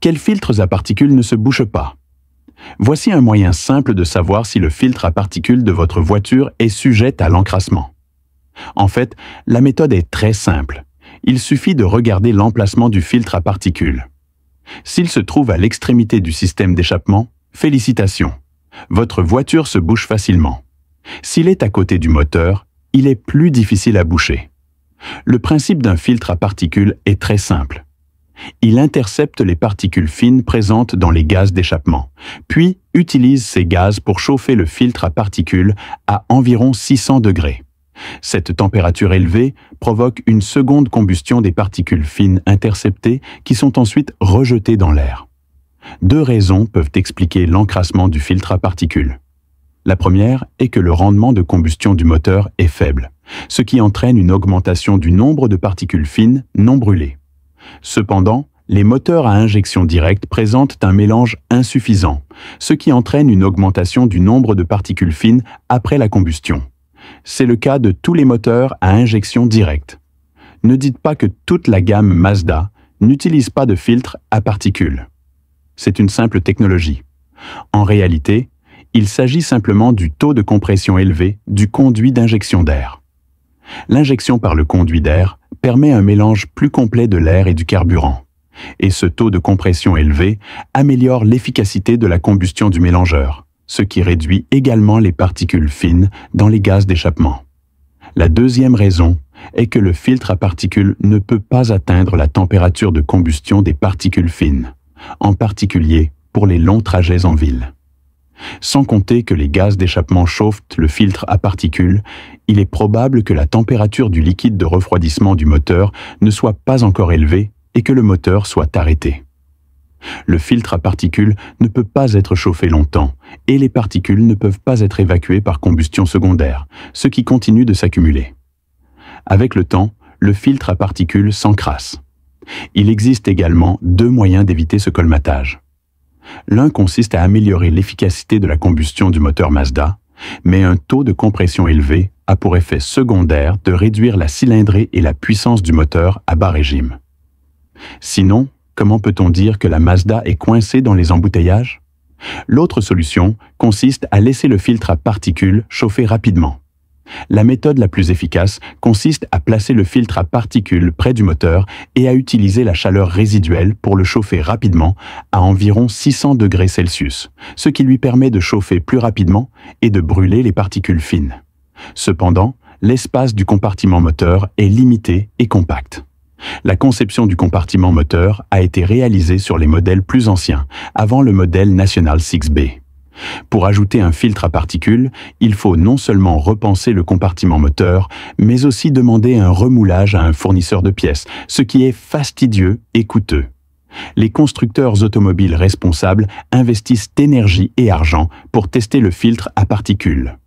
Quels filtres à particules ne se bouchent pas? Voici un moyen simple de savoir si le filtre à particules de votre voiture est sujet à l'encrassement. En fait, la méthode est très simple. Il suffit de regarder l'emplacement du filtre à particules. S'il se trouve à l'extrémité du système d'échappement, félicitations. Votre voiture se bouche facilement. S'il est à côté du moteur, il est plus difficile à boucher. Le principe d'un filtre à particules est très simple. Il intercepte les particules fines présentes dans les gaz d'échappement, puis utilise ces gaz pour chauffer le filtre à particules à environ 600 degrés. Cette température élevée provoque une seconde combustion des particules fines interceptées qui sont ensuite rejetées dans l'air. Deux raisons peuvent expliquer l'encrassement du filtre à particules. La première est que le rendement de combustion du moteur est faible, ce qui entraîne une augmentation du nombre de particules fines non brûlées. Cependant, les moteurs à injection directe présentent un mélange insuffisant, ce qui entraîne une augmentation du nombre de particules fines après la combustion. C'est le cas de tous les moteurs à injection directe. Ne dites pas que toute la gamme Mazda n'utilise pas de filtre à particules. C'est une simple technologie. En réalité, il s'agit simplement du taux de compression élevé du conduit d'injection d'air. L'injection par le conduit d'air permet un mélange plus complet de l'air et du carburant. Et ce taux de compression élevé améliore l'efficacité de la combustion du mélangeur, ce qui réduit également les particules fines dans les gaz d'échappement. La deuxième raison est que le filtre à particules ne peut pas atteindre la température de combustion des particules fines, en particulier pour les longs trajets en ville. Sans compter que les gaz d'échappement chauffent le filtre à particules, il est probable que la température du liquide de refroidissement du moteur ne soit pas encore élevée et que le moteur soit arrêté. Le filtre à particules ne peut pas être chauffé longtemps et les particules ne peuvent pas être évacuées par combustion secondaire, ce qui continue de s'accumuler. Avec le temps, le filtre à particules s'encrasse. Il existe également deux moyens d'éviter ce colmatage. L'un consiste à améliorer l'efficacité de la combustion du moteur Mazda, mais un taux de compression élevé a pour effet secondaire de réduire la cylindrée et la puissance du moteur à bas régime. Sinon, comment peut-on dire que la Mazda est coincée dans les embouteillages? L'autre solution consiste à laisser le filtre à particules chauffer rapidement. La méthode la plus efficace consiste à placer le filtre à particules près du moteur et à utiliser la chaleur résiduelle pour le chauffer rapidement à environ 600 degrés Celsius, ce qui lui permet de chauffer plus rapidement et de brûler les particules fines. Cependant, l'espace du compartiment moteur est limité et compact. La conception du compartiment moteur a été réalisée sur les modèles plus anciens, avant le modèle National 6B. Pour ajouter un filtre à particules, il faut non seulement repenser le compartiment moteur, mais aussi demander un remoulage à un fournisseur de pièces, ce qui est fastidieux et coûteux. Les constructeurs automobiles responsables investissent énergie et argent pour tester le filtre à particules.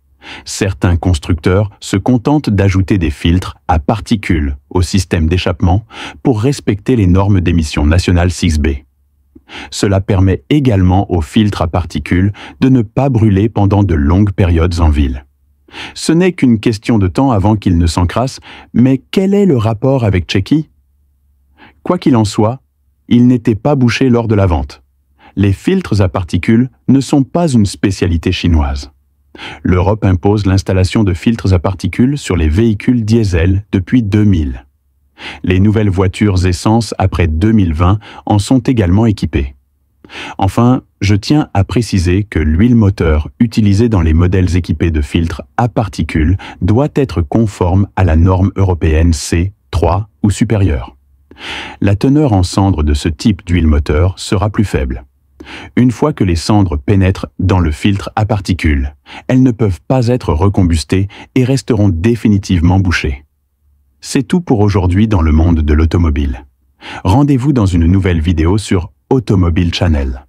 Certains constructeurs se contentent d'ajouter des filtres à particules au système d'échappement pour respecter les normes d'émission nationales 6B. Cela permet également aux filtres à particules de ne pas brûler pendant de longues périodes en ville. Ce n'est qu'une question de temps avant qu'ils ne s'encrassent, mais quel est le rapport avec Checky? Quoi qu'il en soit, il n'était pas bouché lors de la vente. Les filtres à particules ne sont pas une spécialité chinoise. L'Europe impose l'installation de filtres à particules sur les véhicules diesel depuis 2000. Les nouvelles voitures essence après 2020 en sont également équipées. Enfin, je tiens à préciser que l'huile moteur utilisée dans les modèles équipés de filtres à particules doit être conforme à la norme européenne C3 ou supérieure. La teneur en cendres de ce type d'huile moteur sera plus faible. Une fois que les cendres pénètrent dans le filtre à particules, elles ne peuvent pas être recombustées et resteront définitivement bouchées. C'est tout pour aujourd'hui dans le monde de l'automobile. Rendez-vous dans une nouvelle vidéo sur Automobile Channel.